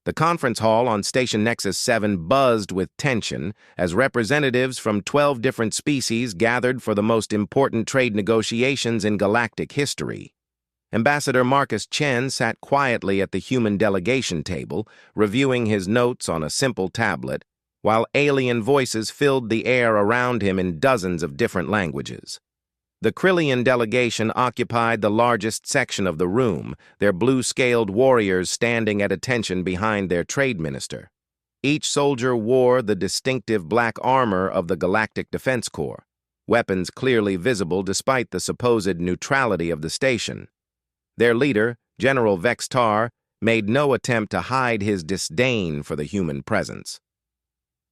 The conference hall on Station Nexus 7 buzzed with tension as representatives from 12 different species gathered for the most important trade negotiations in galactic history. Ambassador Marcus Chen sat quietly at the human delegation table, reviewing his notes on a simple tablet, while alien voices filled the air around him in dozens of different languages. The Krillian delegation occupied the largest section of the room, their blue-scaled warriors standing at attention behind their trade minister. Each soldier wore the distinctive black armor of the Galactic Defense Corps, weapons clearly visible despite the supposed neutrality of the station. Their leader, General Vextar, made no attempt to hide his disdain for the human presence.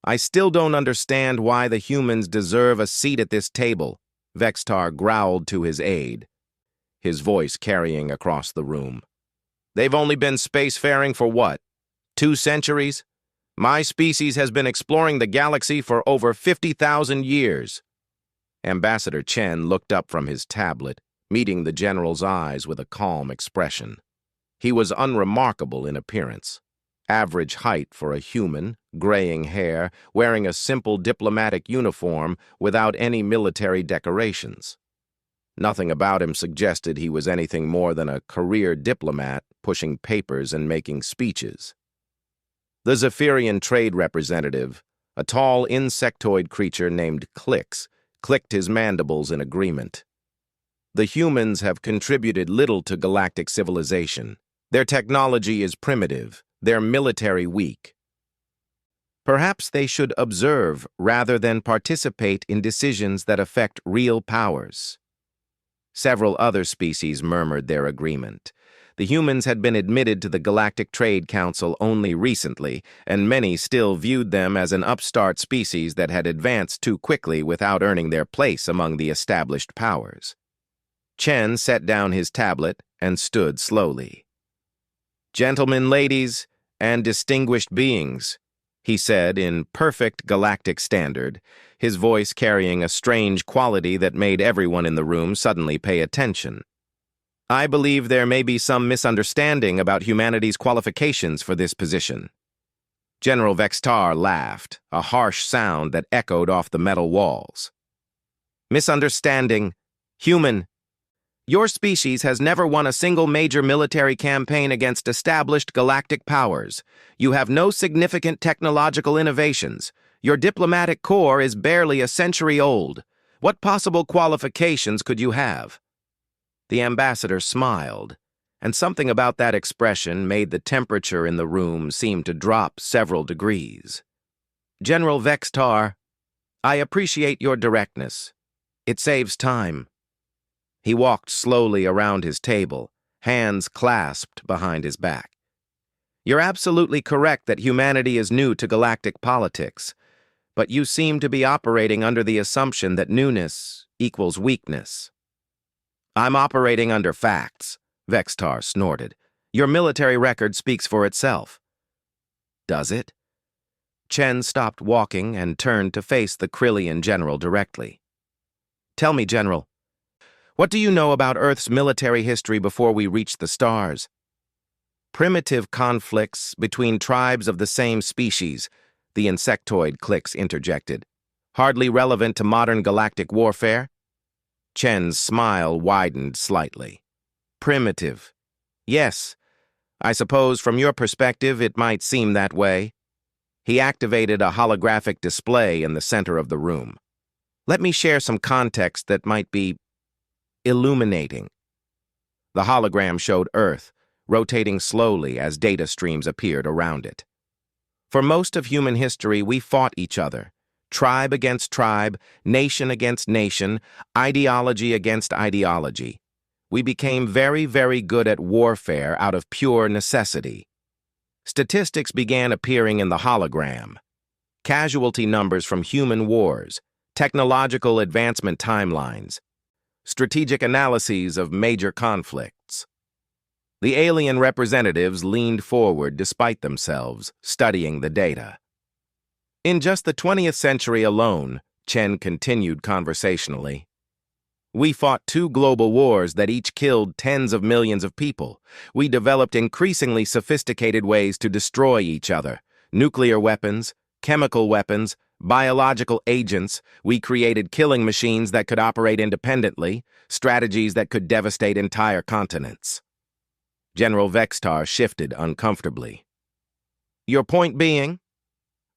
"I still don't understand why the humans deserve a seat at this table," Vextar growled to his aide, his voice carrying across the room. "They've only been spacefaring for what? 2 centuries? My species has been exploring the galaxy for over 50,000 years. Ambassador Chen looked up from his tablet, meeting the general's eyes with a calm expression. He was unremarkable in appearance. Average height for a human, graying hair, wearing a simple diplomatic uniform without any military decorations. Nothing about him suggested he was anything more than a career diplomat pushing papers and making speeches. The Zephyrian trade representative, a tall insectoid creature named Clix, clicked his mandibles in agreement. The humans have contributed little to galactic civilization. Their technology is primitive, their military weak. Perhaps they should observe rather than participate in decisions that affect real powers. Several other species murmured their agreement. The humans had been admitted to the Galactic Trade Council only recently, and many still viewed them as an upstart species that had advanced too quickly without earning their place among the established powers. Chen set down his tablet and stood slowly. "Gentlemen, ladies, and distinguished beings," he said in perfect galactic standard, his voice carrying a strange quality that made everyone in the room suddenly pay attention. "I believe there may be some misunderstanding about humanity's qualifications for this position." General Vextar laughed, a harsh sound that echoed off the metal walls. "Misunderstanding. Human. Your species has never won a single major military campaign against established galactic powers. You have no significant technological innovations. Your diplomatic corps is barely a century old. What possible qualifications could you have?" The ambassador smiled, and something about that expression made the temperature in the room seem to drop several degrees. "General Vextar, I appreciate your directness. It saves time." He walked slowly around his table, hands clasped behind his back. "You're absolutely correct that humanity is new to galactic politics, but you seem to be operating under the assumption that newness equals weakness." "I'm operating under facts," Vextar snorted. "Your military record speaks for itself." "Does it?" Chen stopped walking and turned to face the Krillian general directly. "Tell me, General, what do you know about Earth's military history before we reach the stars?" "Primitive conflicts between tribes of the same species," the insectoid Clix interjected. "Hardly relevant to modern galactic warfare?" Chen's smile widened slightly. "Primitive. Yes, I suppose from your perspective it might seem that way." He activated a holographic display in the center of the room. "Let me share some context that might be illuminating." The hologram showed Earth, rotating slowly as data streams appeared around it. "For most of human history, we fought each other. Tribe against tribe, nation against nation, ideology against ideology. We became very, very good at warfare out of pure necessity. Statistics began appearing in the hologram. Casualty numbers from human wars, technological advancement timelines, strategic analyses of major conflicts." The alien representatives leaned forward despite themselves, studying the data. "In just the 20th century alone," Chen continued conversationally, We fought 2 global wars that each killed tens of millions of people. We developed increasingly sophisticated ways to destroy each other. Nuclear weapons, chemical weapons, biological agents. We created killing machines that could operate independently, strategies that could devastate entire continents. General Vextar shifted uncomfortably. Your point being?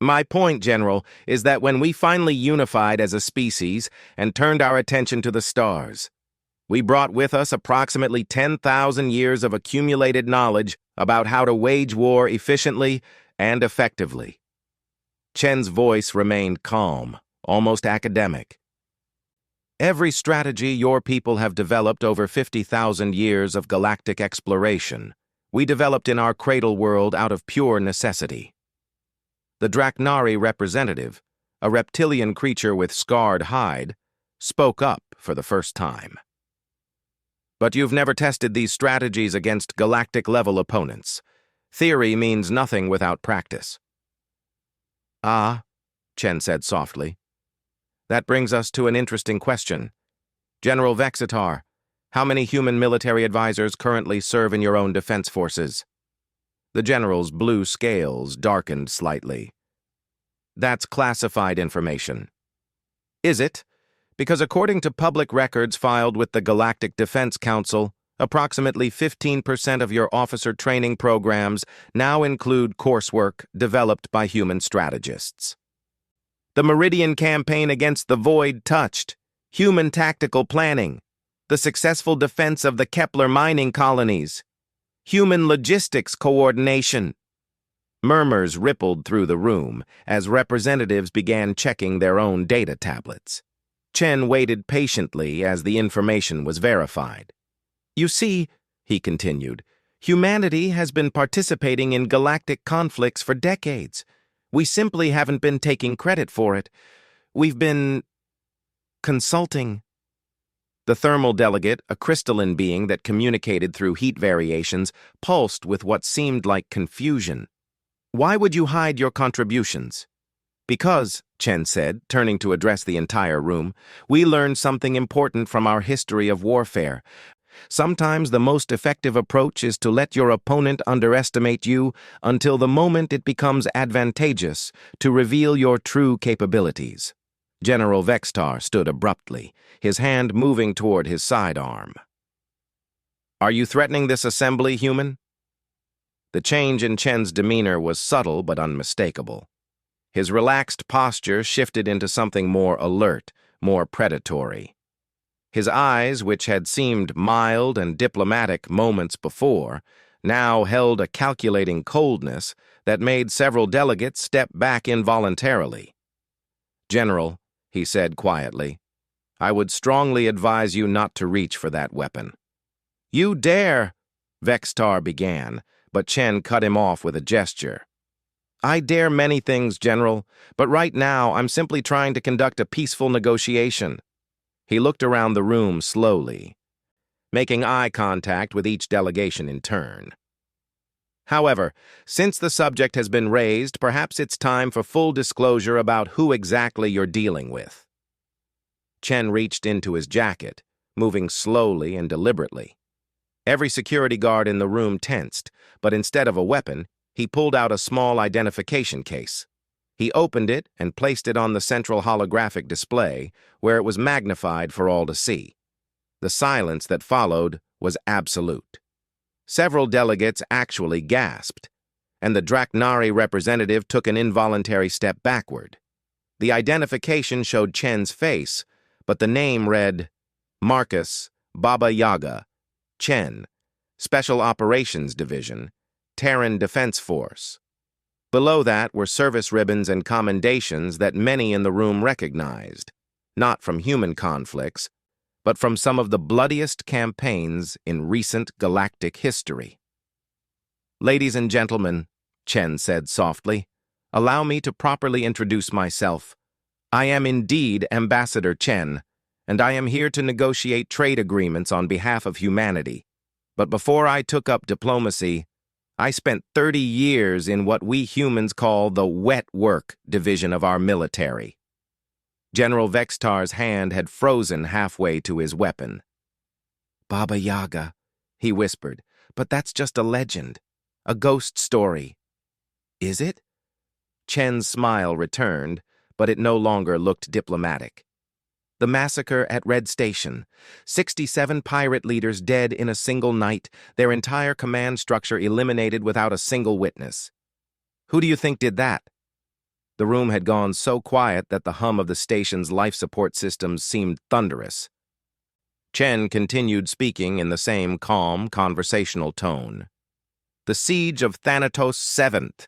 My point, General, is that when we finally unified as a species and turned our attention to the stars, we brought with us approximately 10,000 years of accumulated knowledge about how to wage war efficiently and effectively. Chen's voice remained calm, almost academic. Every strategy your people have developed over 50,000 years of galactic exploration, we developed in our cradle world out of pure necessity. The Draknari representative, a reptilian creature with scarred hide, spoke up for the first time. But you've never tested these strategies against galactic-level opponents. Theory means nothing without practice. Ah, Chen said softly. That brings us to an interesting question. General Vexitar, how many human military advisors currently serve in your own defense forces? The general's blue scales darkened slightly. That's classified information. Is it? Because according to public records filed with the Galactic Defense Council, approximately 15% of your officer training programs now include coursework developed by human strategists. The Meridian campaign against the Void touched human tactical planning, the successful defense of the Kepler mining colonies, human logistics coordination. Murmurs rippled through the room as representatives began checking their own data tablets. Chen waited patiently as the information was verified. You see, he continued, humanity has been participating in galactic conflicts for decades. We simply haven't been taking credit for it. We've been consulting. The thermal delegate, a crystalline being that communicated through heat variations, pulsed with what seemed like confusion. Why would you hide your contributions? Because, Chen said, turning to address the entire room, we learned something important from our history of warfare. Sometimes the most effective approach is to let your opponent underestimate you until the moment it becomes advantageous to reveal your true capabilities. General Vextar stood abruptly, his hand moving toward his sidearm. Are you threatening this assembly, human? The change in Chen's demeanor was subtle but unmistakable. His relaxed posture shifted into something more alert, more predatory. His eyes, which had seemed mild and diplomatic moments before, now held a calculating coldness that made several delegates step back involuntarily. General, he said quietly, I would strongly advise you not to reach for that weapon. You dare, Vextar began, but Chen cut him off with a gesture. I dare many things, General, but right now I'm simply trying to conduct a peaceful negotiation. He looked around the room slowly, making eye contact with each delegation in turn. However, since the subject has been raised, perhaps it's time for full disclosure about who exactly you're dealing with. Chen reached into his jacket, moving slowly and deliberately. Every security guard in the room tensed, but instead of a weapon, he pulled out a small identification case. He opened it and placed it on the central holographic display, where it was magnified for all to see. The silence that followed was absolute. Several delegates actually gasped, and the Draknari representative took an involuntary step backward. The identification showed Chen's face, but the name read, Marcus Baba Yaga, Chen, Special Operations Division, Terran Defense Force. Below that were service ribbons and commendations that many in the room recognized, not from human conflicts, but from some of the bloodiest campaigns in recent galactic history. Ladies and gentlemen, Chen said softly, allow me to properly introduce myself. I am indeed Ambassador Chen, and I am here to negotiate trade agreements on behalf of humanity. But before I took up diplomacy, I spent 30 years in what we humans call the wet work division of our military. General Vextar's hand had frozen halfway to his weapon. "Baba Yaga," he whispered, "but that's just a legend, a ghost story." "Is it?" Chen's smile returned, but it no longer looked diplomatic. "The massacre at Red Station. 67 pirate leaders dead in a single night, their entire command structure eliminated without a single witness. Who do you think did that?" The room had gone so quiet that the hum of the station's life support systems seemed thunderous. Chen continued speaking in the same calm, conversational tone. "The siege of Thanatos 7th.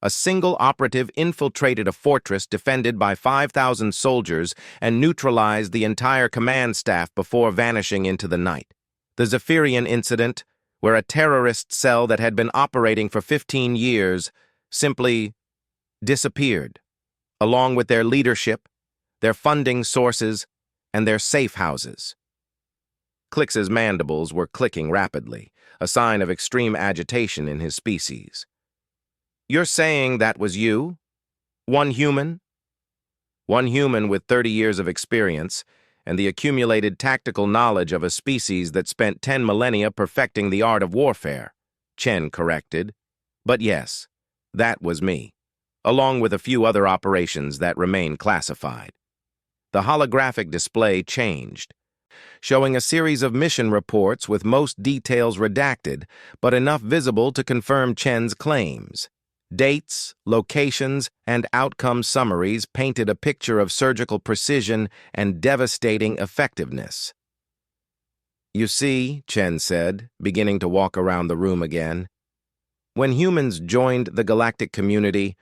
A single operative infiltrated a fortress defended by 5,000 soldiers and neutralized the entire command staff before vanishing into the night. The Zephyrian incident, where a terrorist cell that had been operating for 15 years simply disappeared, along with their leadership, their funding sources, and their safe houses." Clix's mandibles were clicking rapidly, a sign of extreme agitation in his species. "You're saying that was you? One human?" "One human with 30 years of experience and the accumulated tactical knowledge of a species that spent 10 millennia perfecting the art of warfare," Chen corrected. "But yes, that was me, along with a few other operations that remain classified." The holographic display changed, showing a series of mission reports with most details redacted, but enough visible to confirm Chen's claims. Dates, locations, and outcome summaries painted a picture of surgical precision and devastating effectiveness. "You see," Chen said, beginning to walk around the room again, "when humans joined the galactic community,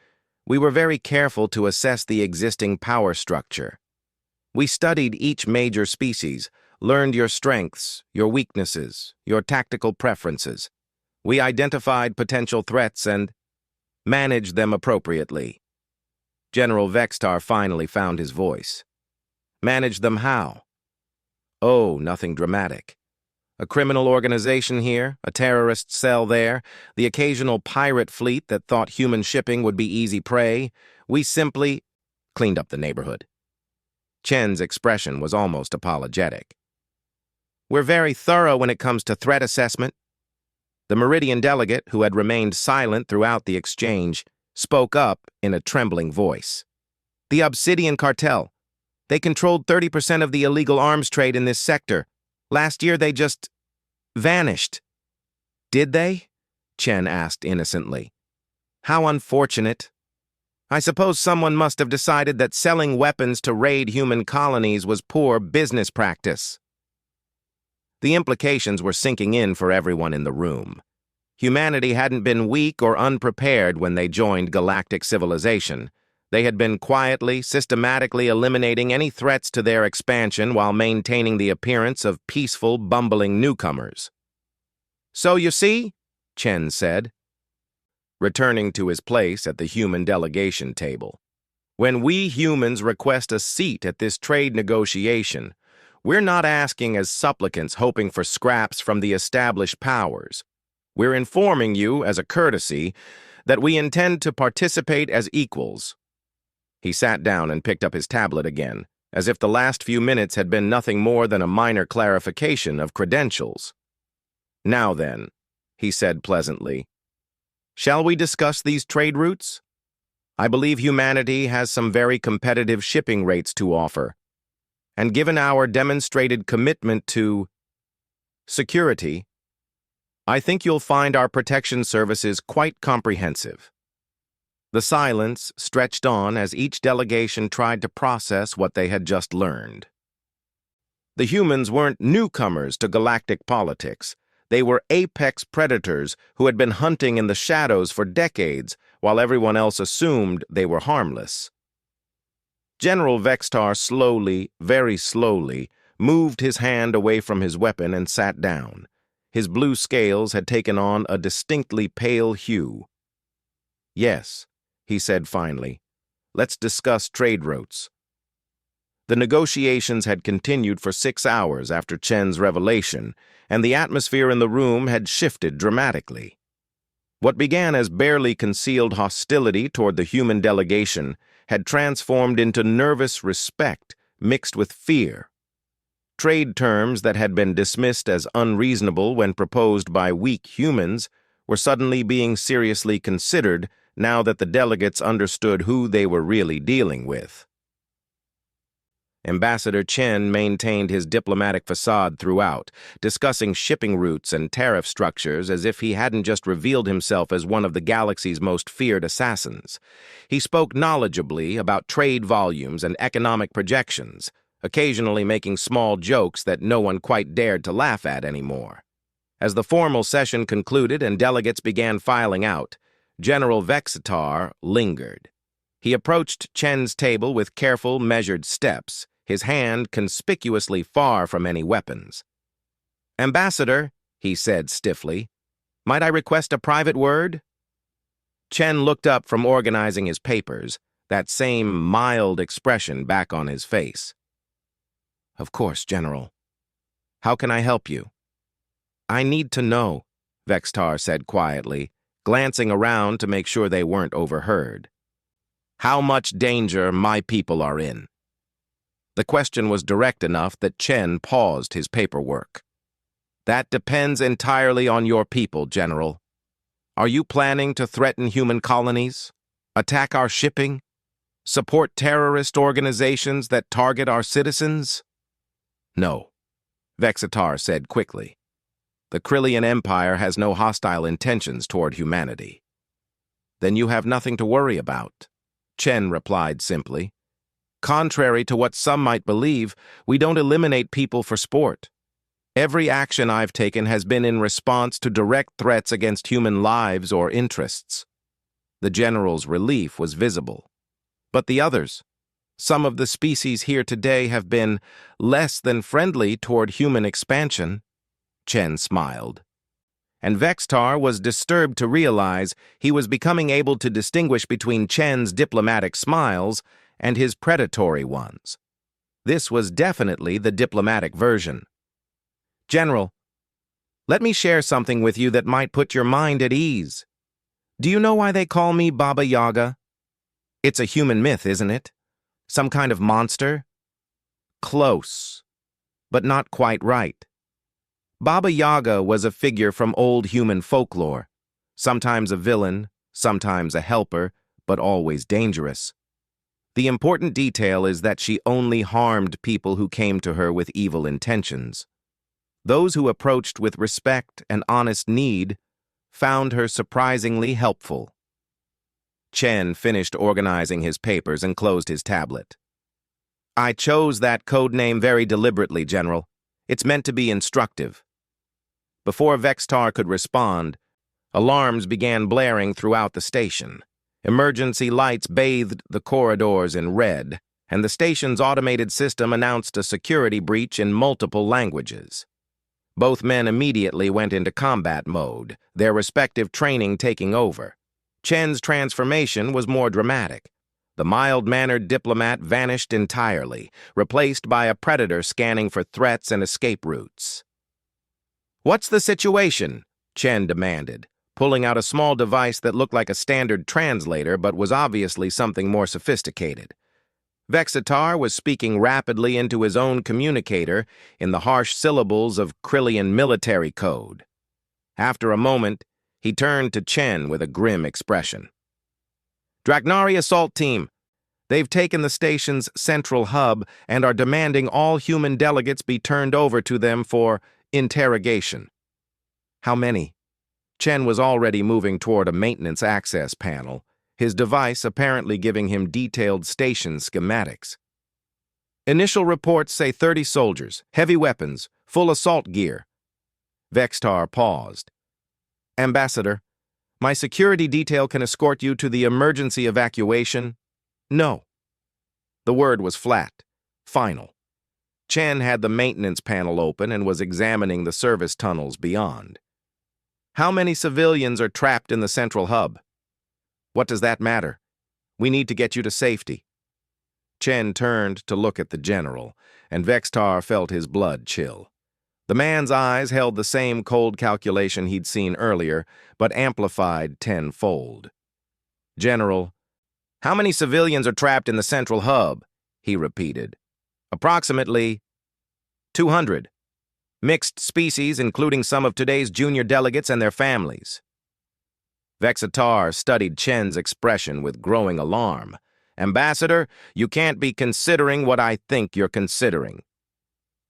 we were very careful to assess the existing power structure. We studied each major species, learned your strengths, your weaknesses, your tactical preferences. We identified potential threats and managed them appropriately." General Vextar finally found his voice. "Managed them how?" "Oh, nothing dramatic. A criminal organization here, a terrorist cell there, the occasional pirate fleet that thought human shipping would be easy prey. We simply cleaned up the neighborhood." Chen's expression was almost apologetic. "We're very thorough when it comes to threat assessment." The Meridian delegate, who had remained silent throughout the exchange, spoke up in a trembling voice. "The Obsidian Cartel. They controlled 30% of the illegal arms trade in this sector. Last year they just vanished." "Did they?" Chen asked innocently. "How unfortunate. I suppose someone must have decided that selling weapons to raid human colonies was poor business practice." The implications were sinking in for everyone in the room. Humanity hadn't been weak or unprepared when they joined galactic civilization. They had been quietly, systematically eliminating any threats to their expansion while maintaining the appearance of peaceful, bumbling newcomers. "So you see," Chen said, returning to his place at the human delegation table, "when we humans request a seat at this trade negotiation, we're not asking as supplicants hoping for scraps from the established powers. We're informing you, as a courtesy, that we intend to participate as equals." He sat down and picked up his tablet again, as if the last few minutes had been nothing more than a minor clarification of credentials. "Now then," he said pleasantly, "shall we discuss these trade routes? I believe humanity has some very competitive shipping rates to offer, and given our demonstrated commitment to security, I think you'll find our protection services quite comprehensive." The silence stretched on as each delegation tried to process what they had just learned. The humans weren't newcomers to galactic politics. They were apex predators who had been hunting in the shadows for decades, while everyone else assumed they were harmless. General Vextar slowly, very slowly, moved his hand away from his weapon and sat down. His blue scales had taken on a distinctly pale hue. "Yes," he said finally, "let's discuss trade routes." The negotiations had continued for 6 hours after Chen's revelation, and the atmosphere in the room had shifted dramatically. What began as barely concealed hostility toward the human delegation had transformed into nervous respect mixed with fear. Trade terms that had been dismissed as unreasonable when proposed by weak humans were suddenly being seriously considered now that the delegates understood who they were really dealing with. Ambassador Chen maintained his diplomatic facade throughout, discussing shipping routes and tariff structures as if he hadn't just revealed himself as one of the galaxy's most feared assassins. He spoke knowledgeably about trade volumes and economic projections, occasionally making small jokes that no one quite dared to laugh at anymore. As the formal session concluded and delegates began filing out, General Vexatar lingered. He approached Chen's table with careful, measured steps, his hand conspicuously far from any weapons. "Ambassador," he said stiffly, "might I request a private word?" Chen looked up from organizing his papers, that same mild expression back on his face. "Of course, General. How can I help you?" "I need to know," Vextar said quietly, glancing around to make sure they weren't overheard. "How much danger my people are in." The question was direct enough that Chen paused his paperwork. "That depends entirely on your people, General. Are you planning to threaten human colonies? Attack our shipping? Support terrorist organizations that target our citizens?" "No," Vexatar said quickly. "The Krillian Empire has no hostile intentions toward humanity." "Then you have nothing to worry about," Chen replied simply. "Contrary to what some might believe, we don't eliminate people for sport. Every action I've taken has been in response to direct threats against human lives or interests." The general's relief was visible. "But the others? Some of the species here today have been less than friendly toward human expansion." Chen smiled. And Vextar was disturbed to realize he was becoming able to distinguish between Chen's diplomatic smiles and his predatory ones. This was definitely the diplomatic version. "General, let me share something with you that might put your mind at ease. Do you know why they call me Baba Yaga? It's a human myth, isn't it? Some kind of monster? Close, but not quite right. Baba Yaga was a figure from old human folklore, sometimes a villain, sometimes a helper, but always dangerous. The important detail is that she only harmed people who came to her with evil intentions. Those who approached with respect and honest need found her surprisingly helpful." Chen finished organizing his papers and closed his tablet. "I chose that code name very deliberately, General. It's meant to be instructive." Before Vextar could respond, alarms began blaring throughout the station. Emergency lights bathed the corridors in red, and the station's automated system announced a security breach in multiple languages. Both men immediately went into combat mode, their respective training taking over. Chen's transformation was more dramatic. The mild-mannered diplomat vanished entirely, replaced by a predator scanning for threats and escape routes. "What's the situation?" Chen demanded, pulling out a small device that looked like a standard translator but was obviously something more sophisticated. Vexatar was speaking rapidly into his own communicator in the harsh syllables of Krillian military code. After a moment, he turned to Chen with a grim expression. "Dragnari Assault Team. They've taken the station's central hub and are demanding all human delegates be turned over to them for interrogation." "How many?" Chen was already moving toward a maintenance access panel, his device apparently giving him detailed station schematics. "Initial reports say 30 soldiers, heavy weapons, full assault gear." Vextar paused. "Ambassador, my security detail can escort you to the emergency evacuation." "No." The word was flat, final. Chen had the maintenance panel open and was examining the service tunnels beyond. "How many civilians are trapped in the central hub?" "What does that matter? We need to get you to safety." Chen turned to look at the general, and Vextar felt his blood chill. The man's eyes held the same cold calculation he'd seen earlier, but amplified tenfold. "General, How many civilians are trapped in the central hub? He repeated. Approximately 200. Mixed species, including some of today's junior delegates and their families. Vexatar studied Chen's expression with growing alarm. Ambassador, you can't be considering what I think you're considering.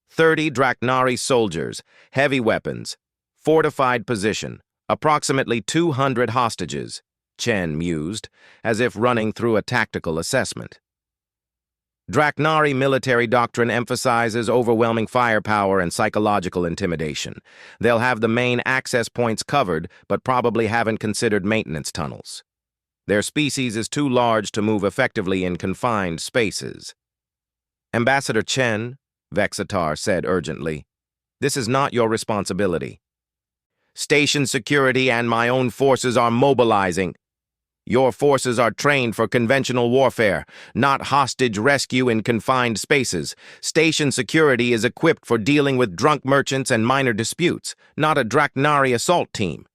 30 Draknari soldiers, heavy weapons, fortified position, approximately 200 hostages, Chen mused, as if running through a tactical assessment. Draknari military doctrine emphasizes overwhelming firepower and psychological intimidation. They'll have the main access points covered, but probably haven't considered maintenance tunnels. Their species is too large to move effectively in confined spaces. Ambassador Chen, Vexatar said urgently, this is not your responsibility. Station security and my own forces are mobilizing. Your forces are trained for conventional warfare, not hostage rescue in confined spaces. Station security is equipped for dealing with drunk merchants and minor disputes, not a Draknari assault team.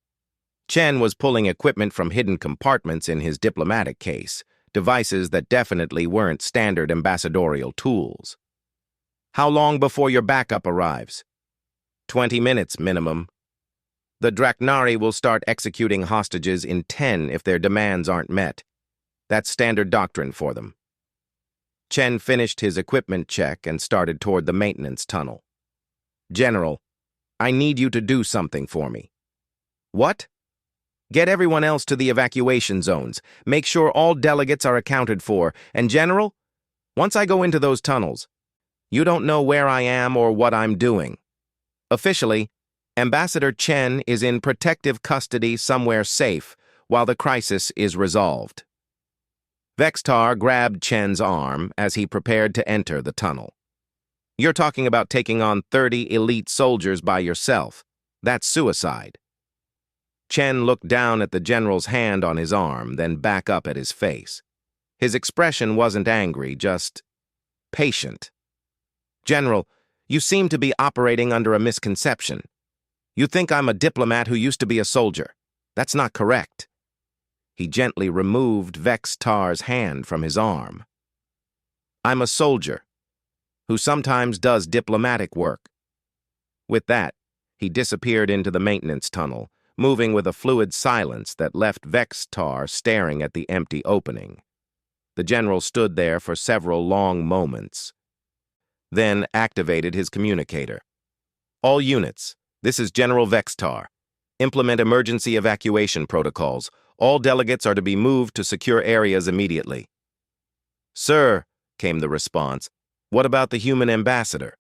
Chen was pulling equipment from hidden compartments in his diplomatic case, devices that definitely weren't standard ambassadorial tools. How long before your backup arrives? 20 minutes minimum. The Draknari will start executing hostages in 10 if their demands aren't met. That's standard doctrine for them. Chen finished his equipment check and started toward the maintenance tunnel. General, I need you to do something for me. What? Get everyone else to the evacuation zones. Make sure all delegates are accounted for. And General, once I go into those tunnels, you don't know where I am or what I'm doing. Officially, Ambassador Chen is in protective custody somewhere safe while the crisis is resolved. Vextar grabbed Chen's arm as he prepared to enter the tunnel. You're talking about taking on 30 elite soldiers by yourself. That's suicide. Chen looked down at the general's hand on his arm, then back up at his face. His expression wasn't angry, just patient. General, you seem to be operating under a misconception. You think I'm a diplomat who used to be a soldier. That's not correct. He gently removed Vextar's hand from his arm. I'm a soldier who sometimes does diplomatic work. With that, he disappeared into the maintenance tunnel, moving with a fluid silence that left Vextar staring at the empty opening. The general stood there for several long moments, then activated his communicator. All units, this is General Vextar. Implement emergency evacuation protocols. All delegates are to be moved to secure areas immediately. Sir, came the response, what about the human ambassador?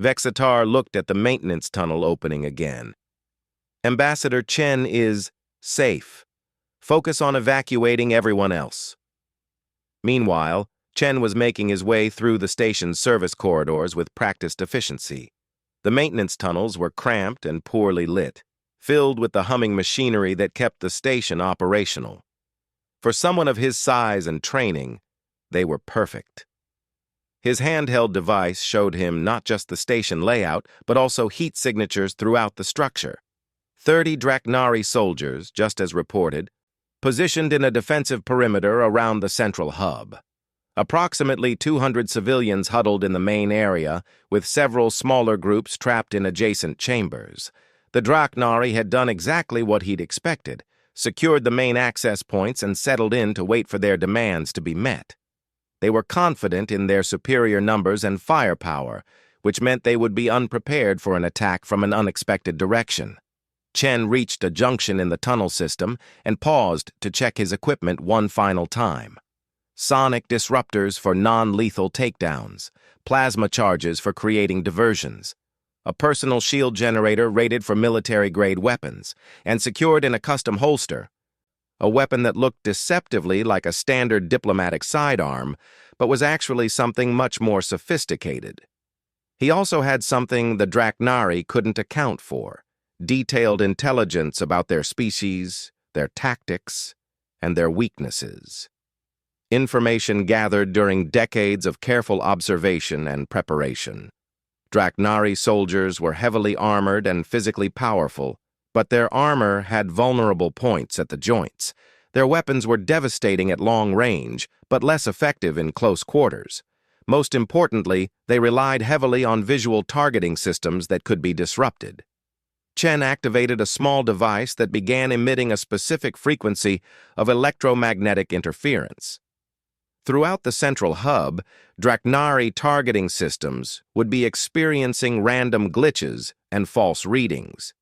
Vexatar looked at the maintenance tunnel opening again. Ambassador Chen is safe. Focus on evacuating everyone else. Meanwhile, Chen was making his way through the station's service corridors with practiced efficiency. The maintenance tunnels were cramped and poorly lit, filled with the humming machinery that kept the station operational. For someone of his size and training, they were perfect. His handheld device showed him not just the station layout, but also heat signatures throughout the structure. 30 Draknari soldiers, just as reported, positioned in a defensive perimeter around the central hub. Approximately 200 civilians huddled in the main area, with several smaller groups trapped in adjacent chambers. The Draknari had done exactly what he'd expected, secured the main access points and settled in to wait for their demands to be met. They were confident in their superior numbers and firepower, which meant they would be unprepared for an attack from an unexpected direction. Chen reached a junction in the tunnel system and paused to check his equipment one final time. Sonic disruptors for non-lethal takedowns, plasma charges for creating diversions, a personal shield generator rated for military-grade weapons, and secured in a custom holster, a weapon that looked deceptively like a standard diplomatic sidearm, but was actually something much more sophisticated. He also had something the Draknari couldn't account for, detailed intelligence about their species, their tactics, and their weaknesses. Information gathered during decades of careful observation and preparation. Draknari soldiers were heavily armored and physically powerful, but their armor had vulnerable points at the joints. Their weapons were devastating at long range, but less effective in close quarters. Most importantly, they relied heavily on visual targeting systems that could be disrupted. Chen activated a small device that began emitting a specific frequency of electromagnetic interference. Throughout the central hub, Draknari targeting systems would be experiencing random glitches and false readings.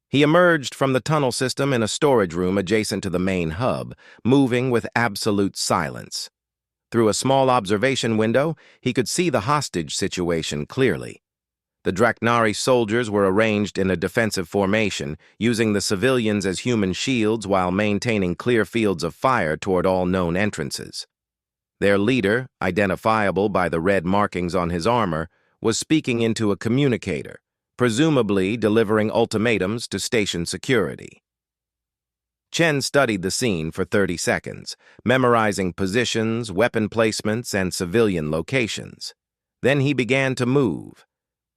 He emerged from the tunnel system in a storage room adjacent to the main hub, moving with absolute silence. Through a small observation window, he could see the hostage situation clearly. The Draknari soldiers were arranged in a defensive formation, using the civilians as human shields while maintaining clear fields of fire toward all known entrances. Their leader, identifiable by the red markings on his armor, was speaking into a communicator, presumably delivering ultimatums to station security. Chen studied the scene for 30 seconds, memorizing positions, weapon placements, and civilian locations. Then he began to move.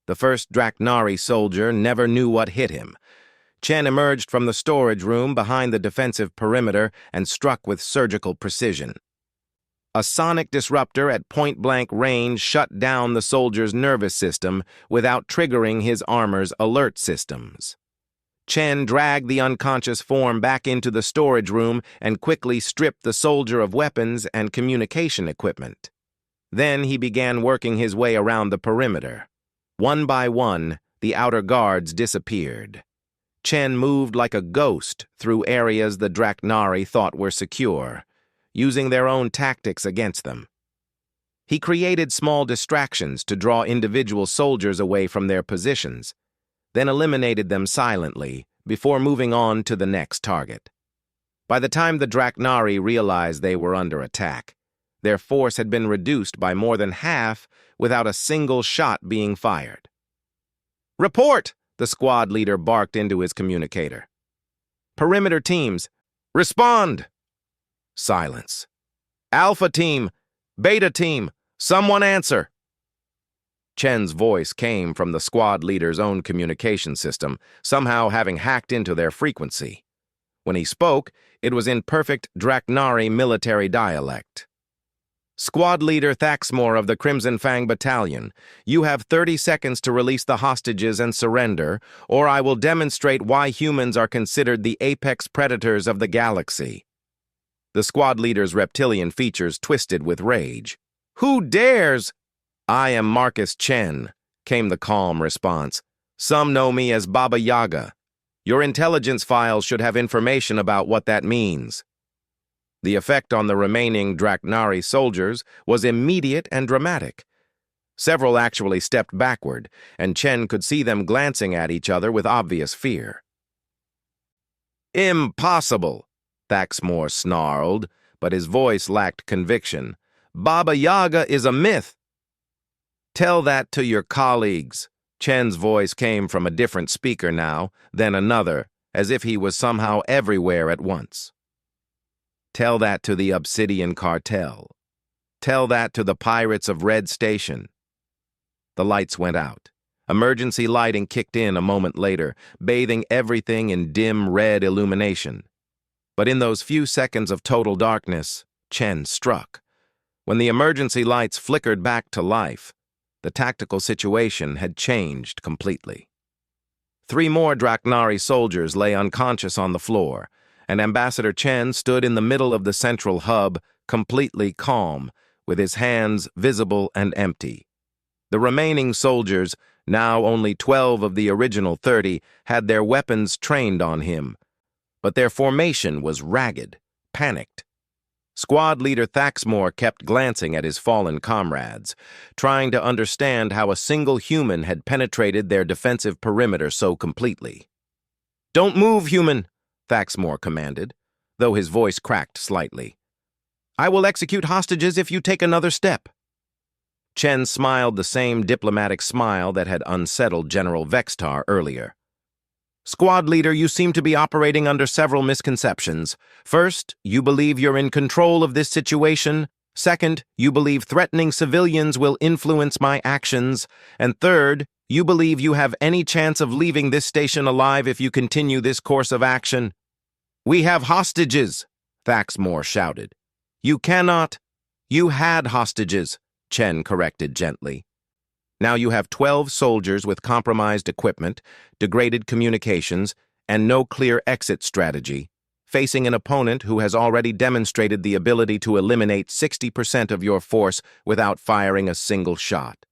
The first Draknari soldier never knew what hit him. Chen emerged from the storage room behind the defensive perimeter and struck with surgical precision. A sonic disruptor at point-blank range shut down the soldier's nervous system without triggering his armor's alert systems. Chen dragged the unconscious form back into the storage room and quickly stripped the soldier of weapons and communication equipment. Then he began working his way around the perimeter. One by one, the outer guards disappeared. Chen moved like a ghost through areas the Draknari thought were secure, using their own tactics against them. He created small distractions to draw individual soldiers away from their positions, then eliminated them silently before moving on to the next target. By the time the Draknari realized they were under attack, their force had been reduced by more than half without a single shot being fired. "Report!" the squad leader barked into his communicator. "Perimeter teams, respond!" Silence. "Alpha team, Beta team, someone answer!" Chen's voice came from the squad leader's own communication system, somehow having hacked into their frequency. When he spoke, it was in perfect Draknari military dialect. "Squad Leader Thaxmore of the Crimson Fang Battalion, you have 30 seconds to release the hostages and surrender, or I will demonstrate why humans are considered the apex predators of the galaxy." The squad leader's reptilian features twisted with rage. "Who dares?" "I am Marcus Chen," came the calm response. "Some know me as Baba Yaga. Your intelligence files should have information about what that means." The effect on the remaining Draknari soldiers was immediate and dramatic. Several actually stepped backward, and Chen could see them glancing at each other with obvious fear. "Impossible," Thaxmore snarled, but his voice lacked conviction. "Baba Yaga is a myth." "Tell that to your colleagues." Chen's voice came from a different speaker now, then another, as if he was somehow everywhere at once. "Tell that to the Obsidian Cartel. Tell that to the pirates of Red Station." The lights went out. Emergency lighting kicked in a moment later, bathing everything in dim red illumination. But in those few seconds of total darkness, Chen struck. When the emergency lights flickered back to life, the tactical situation had changed completely. 3 more Draknari soldiers lay unconscious on the floor, and Ambassador Chen stood in the middle of the central hub, completely calm, with his hands visible and empty. The remaining soldiers, now only 12 of the original 30, had their weapons trained on him, but their formation was ragged, panicked. Squad leader Thaxmore kept glancing at his fallen comrades, trying to understand how a single human had penetrated their defensive perimeter so completely. "Don't move, human!" Thaxmore commanded, though his voice cracked slightly. "I will execute hostages if you take another step." Chen smiled the same diplomatic smile that had unsettled General Vextar earlier. "Squad leader, you seem to be operating under several misconceptions. First, you believe you're in control of this situation. Second, you believe threatening civilians will influence my actions. And third, you believe you have any chance of leaving this station alive if you continue this course of action." "We have hostages," Thaxmore shouted. "You cannot." "You had hostages," Chen corrected gently. "Now you have 12 soldiers with compromised equipment, degraded communications, and no clear exit strategy, facing an opponent who has already demonstrated the ability to eliminate 60% of your force without firing a single shot."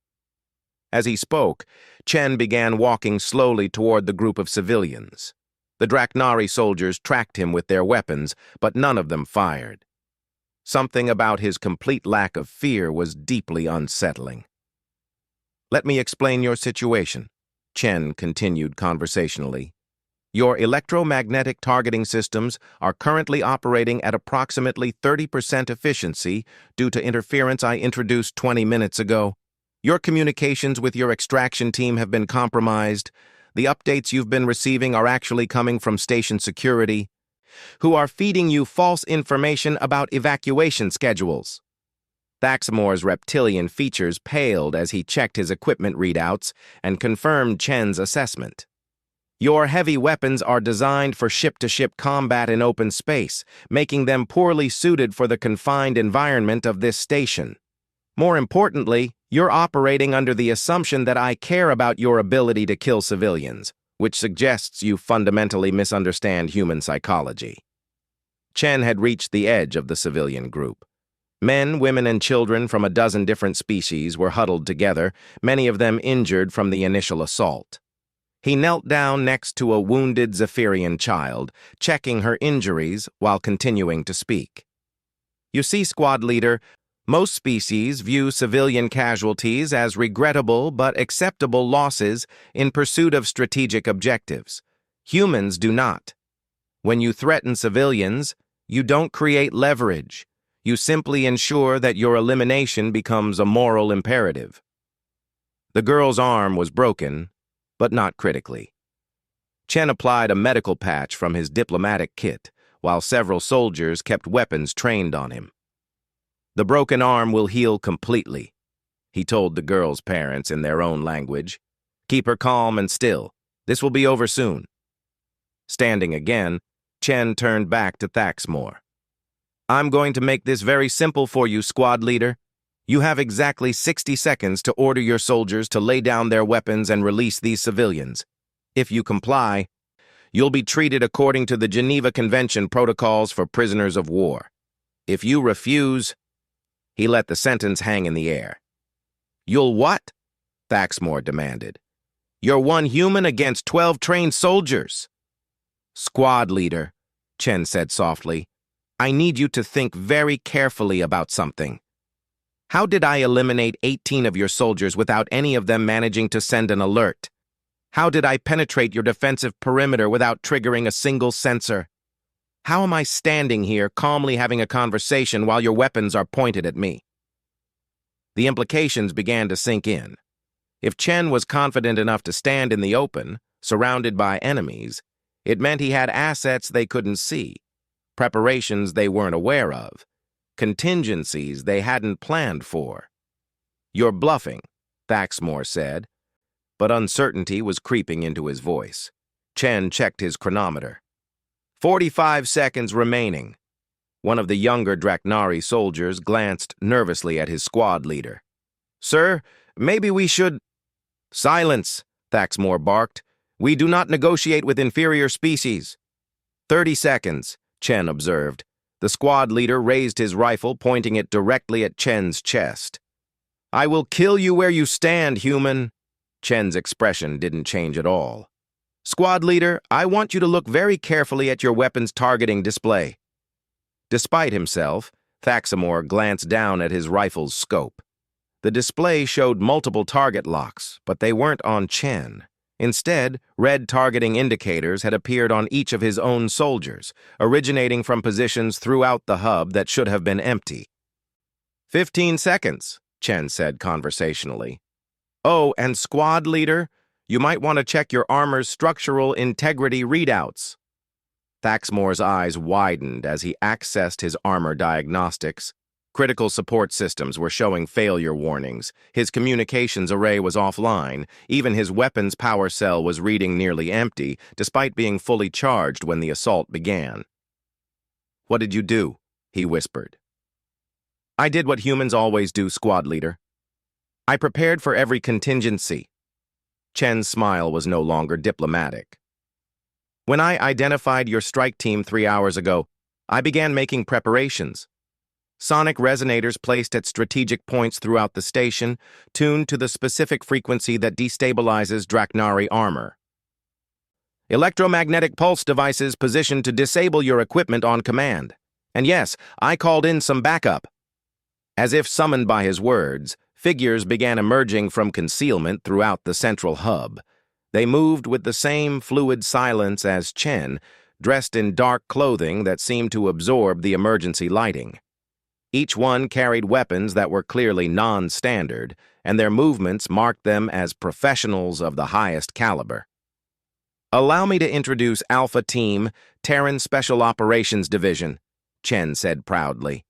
As he spoke, Chen began walking slowly toward the group of civilians. The Draknari soldiers tracked him with their weapons, but none of them fired. Something about his complete lack of fear was deeply unsettling. "Let me explain your situation," Chen continued conversationally. "Your electromagnetic targeting systems are currently operating at approximately 30% efficiency due to interference I introduced 20 minutes ago. Your communications with your extraction team have been compromised. The updates you've been receiving are actually coming from station security, who are feeding you false information about evacuation schedules." Thaxmore's reptilian features paled as he checked his equipment readouts and confirmed Chen's assessment. "Your heavy weapons are designed for ship-to-ship combat in open space, making them poorly suited for the confined environment of this station. More importantly, you're operating under the assumption that I care about your ability to kill civilians, which suggests you fundamentally misunderstand human psychology." Chen had reached the edge of the civilian group. Men, women, and children from a dozen different species were huddled together, many of them injured from the initial assault. He knelt down next to a wounded Zephyrian child, checking her injuries while continuing to speak. "You see, squad leader, most species view civilian casualties as regrettable but acceptable losses in pursuit of strategic objectives. Humans do not. When you threaten civilians, you don't create leverage. You simply ensure that your elimination becomes a moral imperative." The girl's arm was broken, but not critically. Chen applied a medical patch from his diplomatic kit, while several soldiers kept weapons trained on him. "The broken arm will heal completely," he told the girl's parents in their own language. "Keep her calm and still. This will be over soon." Standing again, Chen turned back to Thaxmore. "I'm going to make this very simple for you, squad leader. You have exactly 60 seconds to order your soldiers to lay down their weapons and release these civilians. If you comply, you'll be treated according to the Geneva Convention protocols for prisoners of war. If you refuse—" He let the sentence hang in the air. "You'll what?" Thaxmore demanded. "You're one human against 12 trained soldiers." "Squad leader," Chen said softly, "I need you to think very carefully about something. How did I eliminate 18 of your soldiers without any of them managing to send an alert? How did I penetrate your defensive perimeter without triggering a single sensor? How am I standing here calmly having a conversation while your weapons are pointed at me?" The implications began to sink in. If Chen was confident enough to stand in the open, surrounded by enemies, it meant he had assets they couldn't see, preparations they weren't aware of, contingencies they hadn't planned for. "You're bluffing," Thaxmore said, but uncertainty was creeping into his voice. Chen checked his chronometer. 45 seconds remaining. One of the younger Draknari soldiers glanced nervously at his squad leader. "Sir, maybe we should—" "Silence," Thaxmore barked. "We do not negotiate with inferior species." 30 seconds, Chen observed. The squad leader raised his rifle, pointing it directly at Chen's chest. "I will kill you where you stand, human." Chen's expression didn't change at all. "Squad leader, I want you to look very carefully at your weapon's targeting display." Despite himself, Thaxmore glanced down at his rifle's scope. The display showed multiple target locks, but they weren't on Chen. Instead, red targeting indicators had appeared on each of his own soldiers, originating from positions throughout the hub that should have been empty. 15 seconds, Chen said conversationally. "Oh, and squad leader, you might want to check your armor's structural integrity readouts." Thaxmore's eyes widened as he accessed his armor diagnostics. Critical support systems were showing failure warnings. His communications array was offline. Even his weapons power cell was reading nearly empty, despite being fully charged when the assault began. What did you do? He whispered. I did what humans always do, squad leader. I prepared for every contingency. Chen's smile was no longer diplomatic. When I identified your strike team 3 hours ago, I began making preparations. Sonic resonators placed at strategic points throughout the station, tuned to the specific frequency that destabilizes Draknari armor. Electromagnetic pulse devices positioned to disable your equipment on command. And yes, I called in some backup. As if summoned by his words, figures began emerging from concealment throughout the central hub. They moved with the same fluid silence as Chen, dressed in dark clothing that seemed to absorb the emergency lighting. Each one carried weapons that were clearly non-standard, and their movements marked them as professionals of the highest caliber. Allow me to introduce Alpha Team, Terran Special Operations Division, Chen said proudly.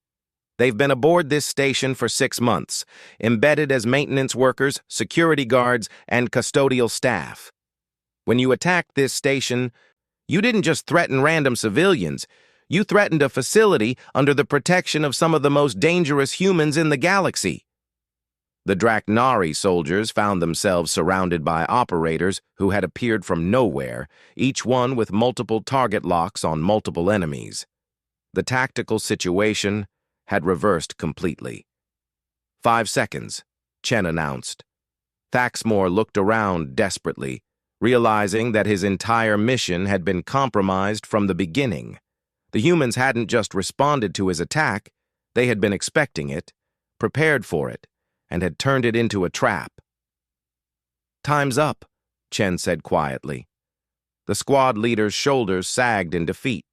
They've been aboard this station for 6 months, embedded as maintenance workers, security guards, and custodial staff. When you attacked this station, you didn't just threaten random civilians, you threatened a facility under the protection of some of the most dangerous humans in the galaxy. The Draknari soldiers found themselves surrounded by operators who had appeared from nowhere, each one with multiple target locks on multiple enemies. The tactical situation had reversed completely. 5 seconds, Chen announced. Thaxmore looked around desperately, realizing that his entire mission had been compromised from the beginning. The humans hadn't just responded to his attack, they had been expecting it, prepared for it, and had turned it into a trap. Time's up, Chen said quietly. The squad leader's shoulders sagged in defeat.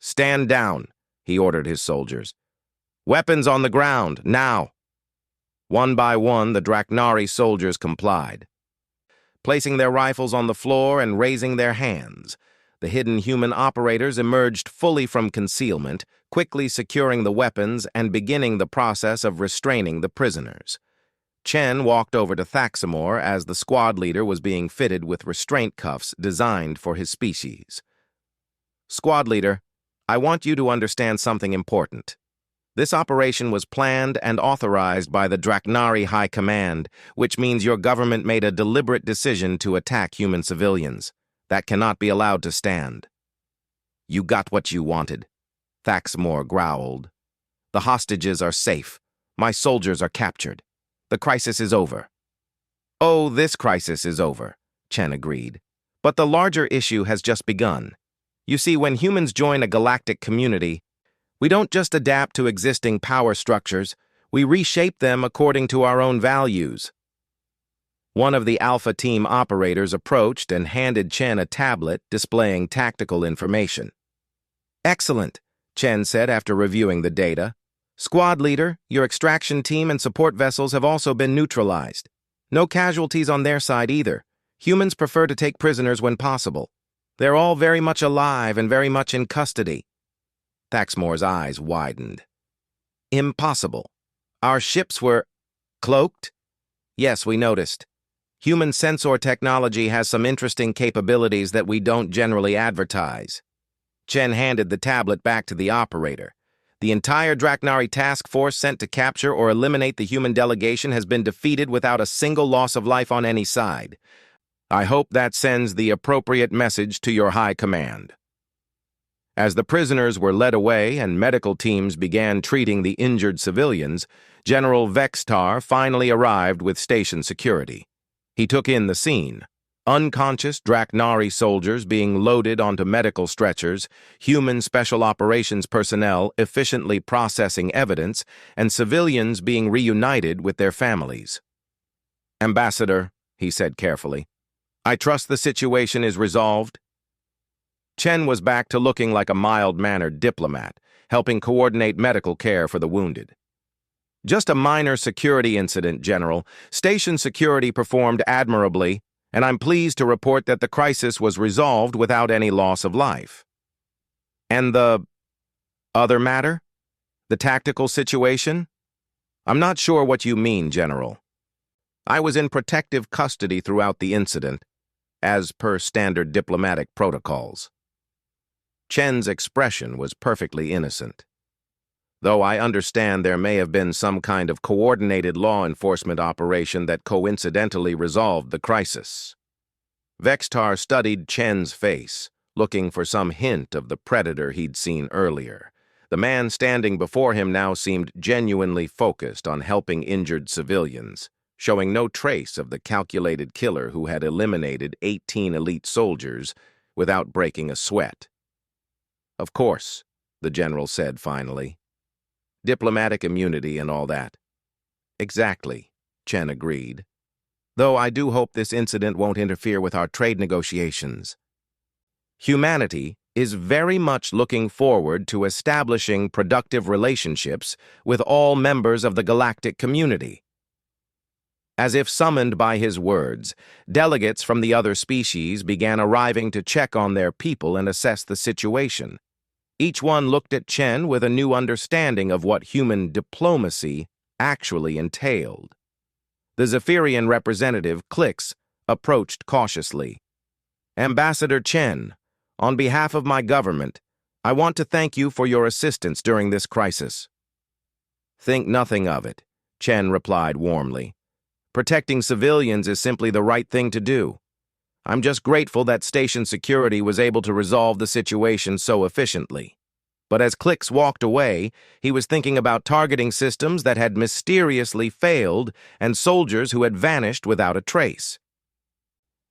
Stand down, he ordered his soldiers. Weapons on the ground, now. One by one, the Draknari soldiers complied. Placing their rifles on the floor and raising their hands, the hidden human operators emerged fully from concealment, quickly securing the weapons and beginning the process of restraining the prisoners. Chen walked over to Thaxmore as the squad leader was being fitted with restraint cuffs designed for his species. Squad leader, I want you to understand something important. This operation was planned and authorized by the Draknari High Command, which means your government made a deliberate decision to attack human civilians. That cannot be allowed to stand. You got what you wanted, Thaxmore growled. The hostages are safe. My soldiers are captured. The crisis is over. Oh, this crisis is over, Chen agreed. But the larger issue has just begun. You see, when humans join a galactic community, we don't just adapt to existing power structures, we reshape them according to our own values. One of the Alpha Team operators approached and handed Chen a tablet displaying tactical information. Excellent, Chen said after reviewing the data. Squad leader, your extraction team and support vessels have also been neutralized. No casualties on their side either. Humans prefer to take prisoners when possible. They're all very much alive and very much in custody. Thaxmore's eyes widened. Impossible. Our ships were cloaked? Yes, we noticed. Human sensor technology has some interesting capabilities that we don't generally advertise. Chen handed the tablet back to the operator. The entire Draknari task force sent to capture or eliminate the human delegation has been defeated without a single loss of life on any side. I hope that sends the appropriate message to your high command. As the prisoners were led away and medical teams began treating the injured civilians, General Vextar finally arrived with station security. He took in the scene. Unconscious Draknari soldiers being loaded onto medical stretchers, human special operations personnel efficiently processing evidence, and civilians being reunited with their families. Ambassador, he said carefully, I trust the situation is resolved. Chen was back to looking like a mild-mannered diplomat, helping coordinate medical care for the wounded. Just a minor security incident, General. Station security performed admirably, and I'm pleased to report that the crisis was resolved without any loss of life. And the other matter? The tactical situation? I'm not sure what you mean, General. I was in protective custody throughout the incident, as per standard diplomatic protocols. Chen's expression was perfectly innocent. Though I understand there may have been some kind of coordinated law enforcement operation that coincidentally resolved the crisis. Vextar studied Chen's face, looking for some hint of the predator he'd seen earlier. The man standing before him now seemed genuinely focused on helping injured civilians, showing no trace of the calculated killer who had eliminated 18 elite soldiers without breaking a sweat. "Of course," the general said finally. "Diplomatic immunity and all that." "Exactly," Chen agreed. "Though I do hope this incident won't interfere with our trade negotiations. Humanity is very much looking forward to establishing productive relationships with all members of the galactic community." As if summoned by his words, delegates from the other species began arriving to check on their people and assess the situation. Each one looked at Chen with a new understanding of what human diplomacy actually entailed. The Zephyrian representative, Clix, approached cautiously. "Ambassador Chen, on behalf of my government, I want to thank you for your assistance during this crisis." "Think nothing of it," Chen replied warmly. "Protecting civilians is simply the right thing to do. I'm just grateful that station security was able to resolve the situation so efficiently." But as Clix walked away, he was thinking about targeting systems that had mysteriously failed and soldiers who had vanished without a trace.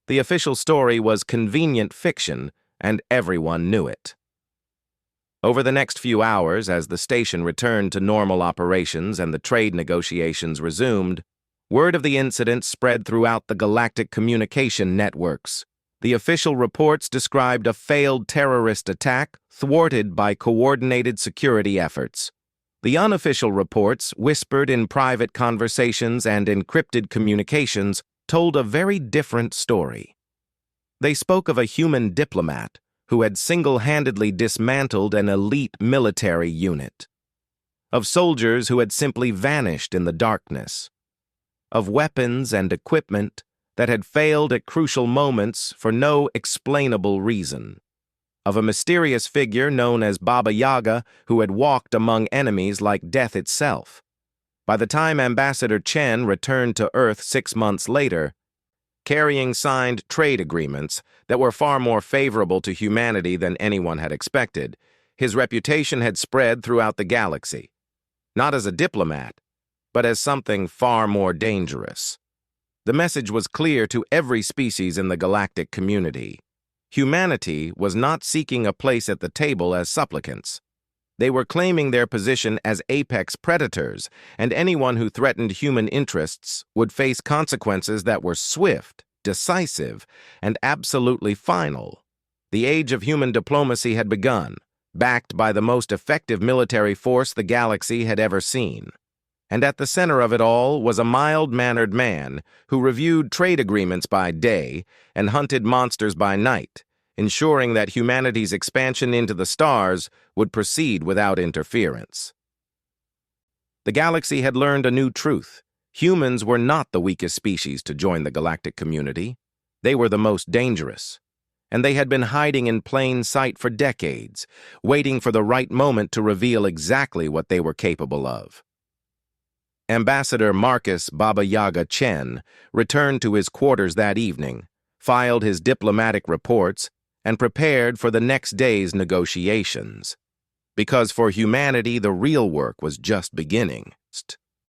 The official story was convenient fiction, and everyone knew it. Over the next few hours, as the station returned to normal operations and the trade negotiations resumed, word of the incident spread throughout the galactic communication networks. The official reports described a failed terrorist attack thwarted by coordinated security efforts. The unofficial reports, whispered in private conversations and encrypted communications, told a very different story. They spoke of a human diplomat who had single-handedly dismantled an elite military unit, of soldiers who had simply vanished in the darkness, of weapons and equipment that had failed at crucial moments for no explainable reason, of a mysterious figure known as Baba Yaga who had walked among enemies like death itself. By the time Ambassador Chen returned to Earth 6 months later, carrying signed trade agreements that were far more favorable to humanity than anyone had expected, his reputation had spread throughout the galaxy, not as a diplomat, but as something far more dangerous. The message was clear to every species in the galactic community. Humanity was not seeking a place at the table as supplicants. They were claiming their position as apex predators, and anyone who threatened human interests would face consequences that were swift, decisive, and absolutely final. The age of human diplomacy had begun, backed by the most effective military force the galaxy had ever seen. And at the center of it all was a mild-mannered man who reviewed trade agreements by day and hunted monsters by night, ensuring that humanity's expansion into the stars would proceed without interference. The galaxy had learned a new truth. Humans were not the weakest species to join the galactic community. They were the most dangerous. And they had been hiding in plain sight for decades, waiting for the right moment to reveal exactly what they were capable of. Ambassador Marcus Baba Yaga Chen returned to his quarters that evening, filed his diplomatic reports, and prepared for the next day's negotiations. Because for humanity, the real work was just beginning.